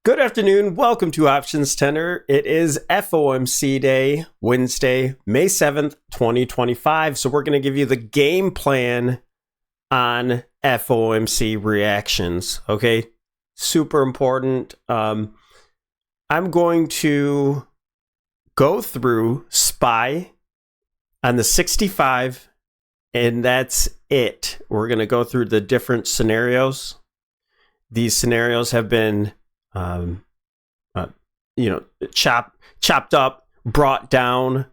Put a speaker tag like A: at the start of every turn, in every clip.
A: Good afternoon. Welcome to OptionsTender. It is FOMC day, Wednesday, May 7th, 2025. So we're going to give you the game plan on FOMC reactions. Okay. Super important. I'm going to go through SPY on the 65, and that's it. We're going to go through the different scenarios. These scenarios have been chopped up, brought down,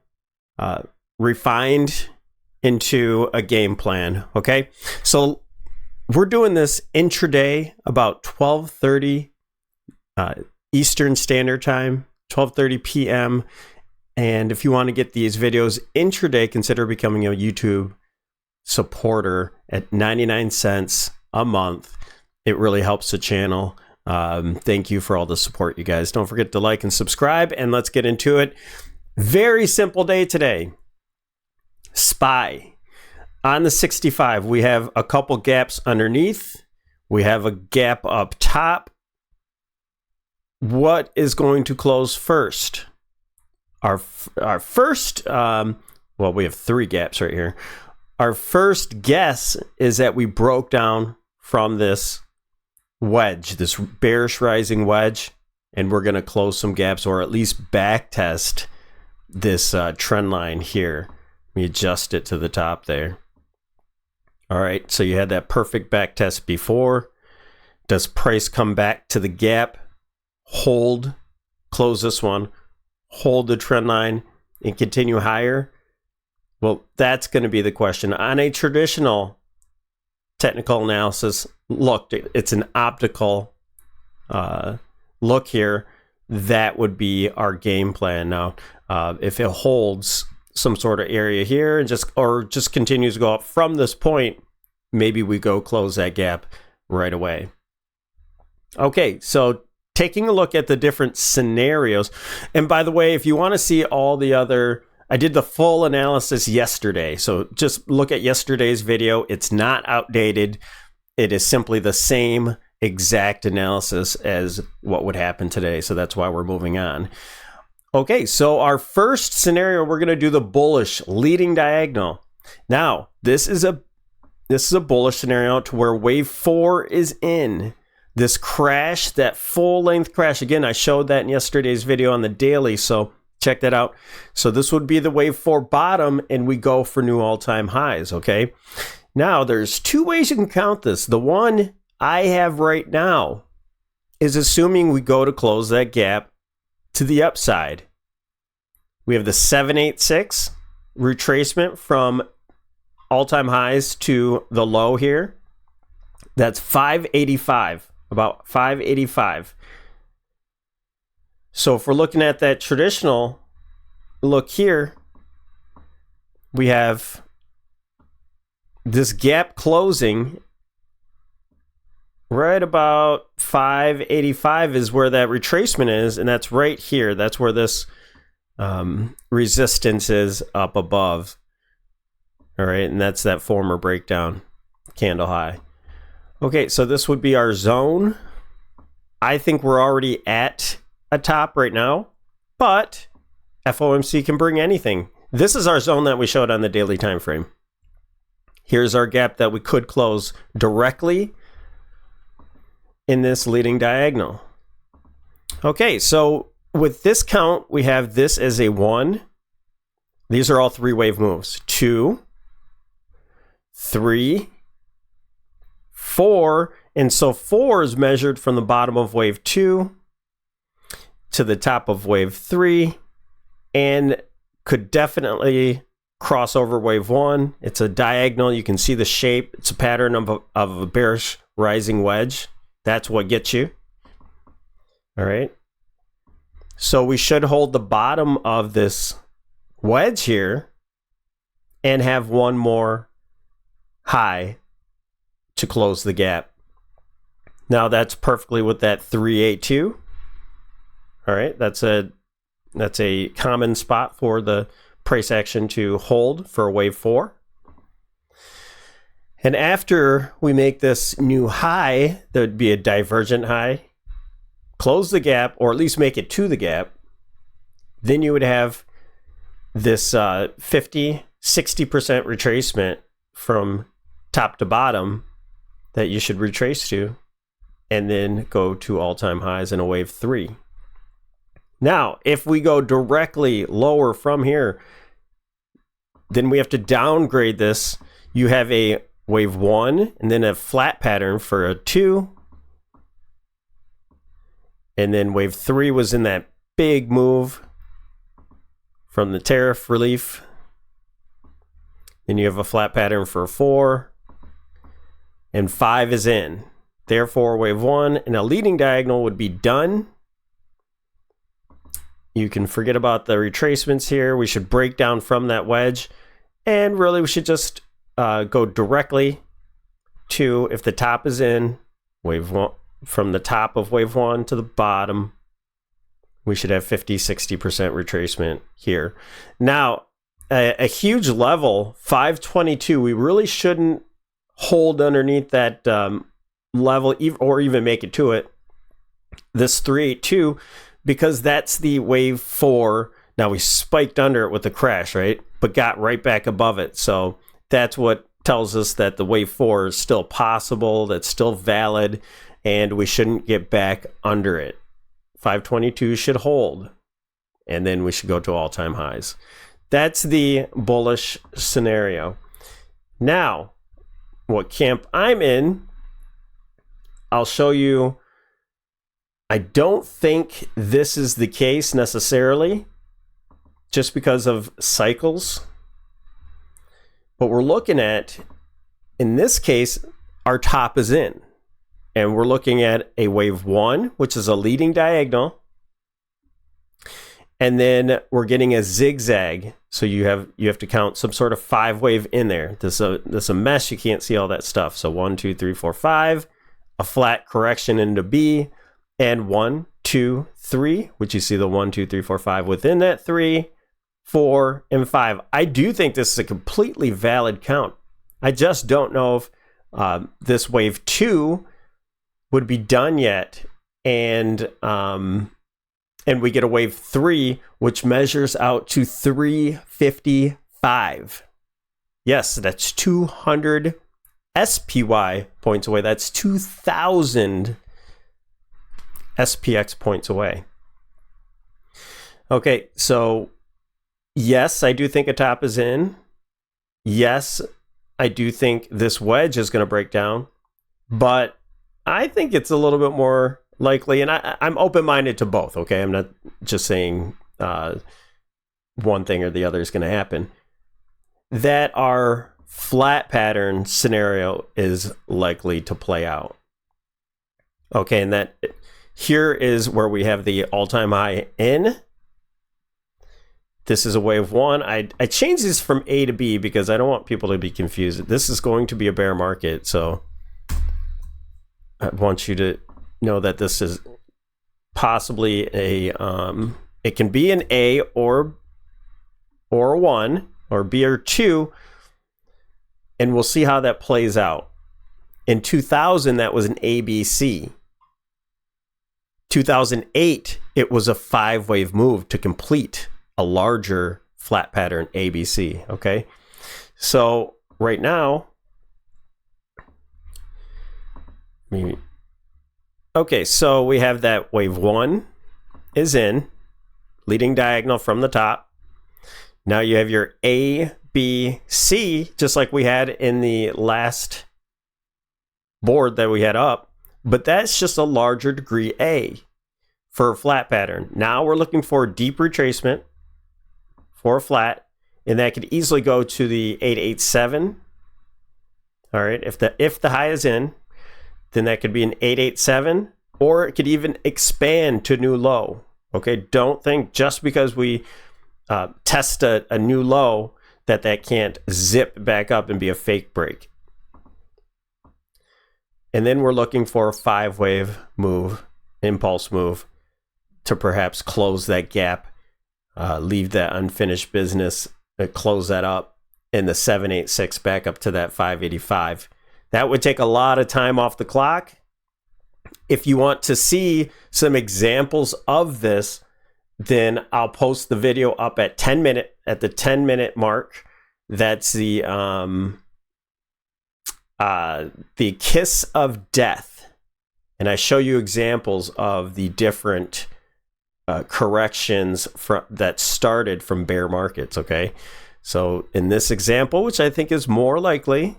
A: refined into a game plan. Okay. So we're doing this intraday about 12:30 Eastern Standard Time, 12:30 p.m. And if you want to get these videos intraday, consider becoming a YouTube supporter at 99 cents a month. It really helps the channel. Thank you for all the support, you guys. Don't forget to like and subscribe, and let's get into it. Very simple day today. SPY. On the 65, we have a couple gaps underneath. We have a gap up top. What is going to close first? Our first, we have three gaps right here. Our first guess is that we broke down from this wedge, this bearish rising wedge, and we're going to close some gaps or at least back test this trend line here. We adjust it to the top there. All right, so you had that perfect back test before. Does price come back to the gap, hold, close this one, hold the trend line, and continue higher? Well, that's going to be the question. On a traditional technical analysis, look, it's an optical look here. That would be our game plan. Now, if it holds some sort of area here and just continues to go up from this point, maybe we go close that gap right away. Okay, so taking a look at the different scenarios. And by the way, if you want to see all the other, I did the full analysis yesterday. So just look at yesterday's video. It's not outdated. It is simply the same exact analysis as what would happen today. So that's why we're moving on. Okay, so our first scenario, we're going to do the bullish leading diagonal. Now, this is a bullish scenario to where wave 4 is in. This crash, that full length crash, again, I showed that in yesterday's video on the daily, so check that out. So this would be the wave 4 bottom, and we go for new all-time highs, okay? Now, there's two ways you can count this. The one I have right now is assuming we go to close that gap to the upside. We have the 786 retracement from all-time highs to the low here. That's 585, about 585. So if we're looking at that traditional look here, we have this gap closing right about 585 is where that retracement is, and that's right here. That's where this resistance is up above. All right, and that's that former breakdown candle high. Okay, so this would be our zone. I think we're already at a top right now, but FOMC can bring anything. This is our zone that we showed on the daily time frame. Here's our gap that we could close directly in this leading diagonal. Okay, so with this count, we have this as a 1. These are all 3 wave moves. 2, 3, 4. And so 4 is measured from the bottom of wave 2 to the top of wave 3, and could definitely cross over wave 1. It's a diagonal. You can see the shape. It's a pattern of a bearish rising wedge. That's what gets you. All right. So we should hold the bottom of this wedge here and have one more high to close the gap. Now that's perfectly with that 382. All right. That's a common spot for the price action to hold for wave 4. And after we make this new high, there'd be a divergent high close the gap, or at least make it to the gap, then you would have this 50, 60% retracement from top to bottom that you should retrace to, and then go to all-time highs in a wave 3. Now, if we go directly lower from here, then we have to downgrade this. You have a wave 1 and then a flat pattern for a 2. And then wave 3 was in that big move from the tariff relief. Then you have a flat pattern for a 4. And 5 is in. Therefore, wave 1 and a leading diagonal would be done. You can forget about the retracements here. We should break down from that wedge. And really, we should just go directly to, if the top is in, wave 1, from the top of wave 1 to the bottom, we should have 50, 60% retracement here. Now, a huge level, 522, we really shouldn't hold underneath that level or even make it to it, this 382, because that's the wave 4. Now we spiked under it with the crash, right? But got right back above it. So that's what tells us that the wave 4 is still possible, that's still valid, and we shouldn't get back under it. 522 should hold, and then we should go to all-time highs. That's the bullish scenario. Now, what camp I'm in, I'll show you. I don't think this is the case necessarily, just because of cycles. But we're looking at, in this case, our top is in. And we're looking at a wave 1, which is a leading diagonal. And then we're getting a zigzag. So you have to count some sort of 5 wave in there. This is a mess. You can't see all that stuff. So 1, 2, 3, 4, 5. A flat correction into B. And 1, 2, 3. Which you see the 1, 2, 3, 4, 5 within that 3, 4, and 5. I do think this is a completely valid count. I just don't know if this wave 2 would be done yet, and we get a wave 3, which measures out to 355. Yes, that's 200 SPY points away. That's 2,000 SPX points away. Okay, so yes, I do think a top is in. Yes, I do think this wedge is going to break down, but I think it's a little bit more likely, and I'm open-minded to both, okay? I'm not just saying one thing or the other is going to happen. That our flat pattern scenario is likely to play out. Okay, and that here is where we have the all-time high in. This is a wave 1. I changed this from A to B because I don't want people to be confused. This is going to be a bear market, so I want you to know that this is possibly a, it can be an A or a 1 or B or 2, and we'll see how that plays out. In 2000, that was an ABC. 2008, it was a 5-wave move to complete a larger flat pattern ABC, okay? So right now, okay, so we have that wave 1 is in, leading diagonal from the top. Now you have your A, B, C, just like we had in the last board that we had up, but that's just a larger degree A for a flat pattern. Now we're looking for a deep retracement for a flat, and that could easily go to the 887. All right, if the high is in, then that could be an 887, or it could even expand to new low. Okay, don't think just because we test a new low that can't zip back up and be a fake break. And then we're looking for a 5-wave move, impulse move, to perhaps close that gap, leave that unfinished business, close that up in the 786 back up to that 585. That would take a lot of time off the clock. if you want to see some examples of this, then I'll post the video up at the 10-minute mark. That's the kiss of death. And I show you examples of the different corrections that started from bear markets, okay? So in this example, which I think is more likely,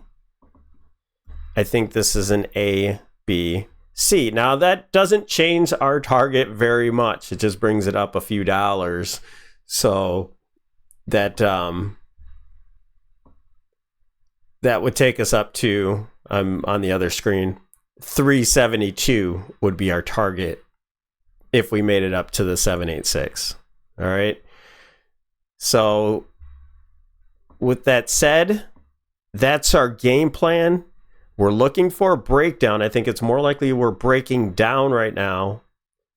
A: I think this is an A, B, C. Now that doesn't change our target very much. It just brings it up a few dollars. So that that would take us up to, on the other screen, 372 would be our target if we made it up to the 786. All right. So with that said, that's our game plan. We're looking for a breakdown. I think it's more likely we're breaking down right now.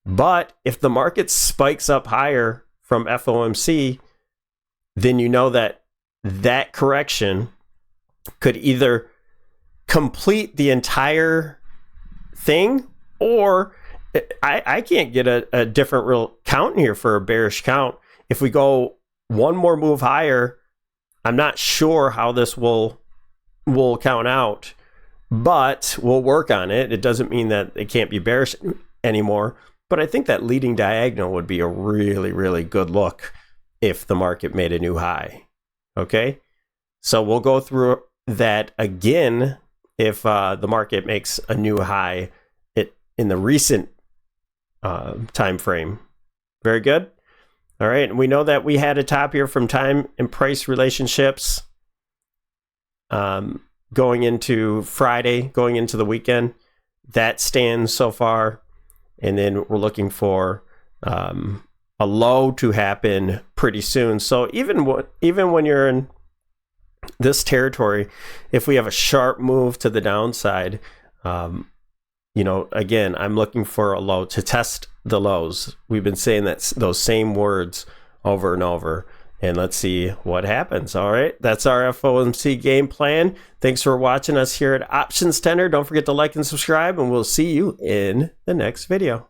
A: But if the market spikes up higher from FOMC, then you know that that correction could either complete the entire thing, or I can't get a different real count here for a bearish count. If we go one more move higher, I'm not sure how this will count out, but we'll work on it. It doesn't mean that it can't be bearish anymore, but I think that leading diagonal would be a really, really good look if the market made a new high. Okay, so we'll go through that again if the market makes a new high in the recent time frame. Very good. All right, and we know that we had a top here from time and price relationships going into Friday, going into the weekend. That stands so far, and then we're looking for a low to happen pretty soon. So even when you're in this territory, if we have a sharp move to the downside, you know, again, I'm looking for a low to test the lows. We've been saying those same words over and over, and let's see what happens. All right, that's our FOMC game plan. Thanks for watching us here at OptionsTender. Don't forget to like and subscribe, and we'll see you in the next video.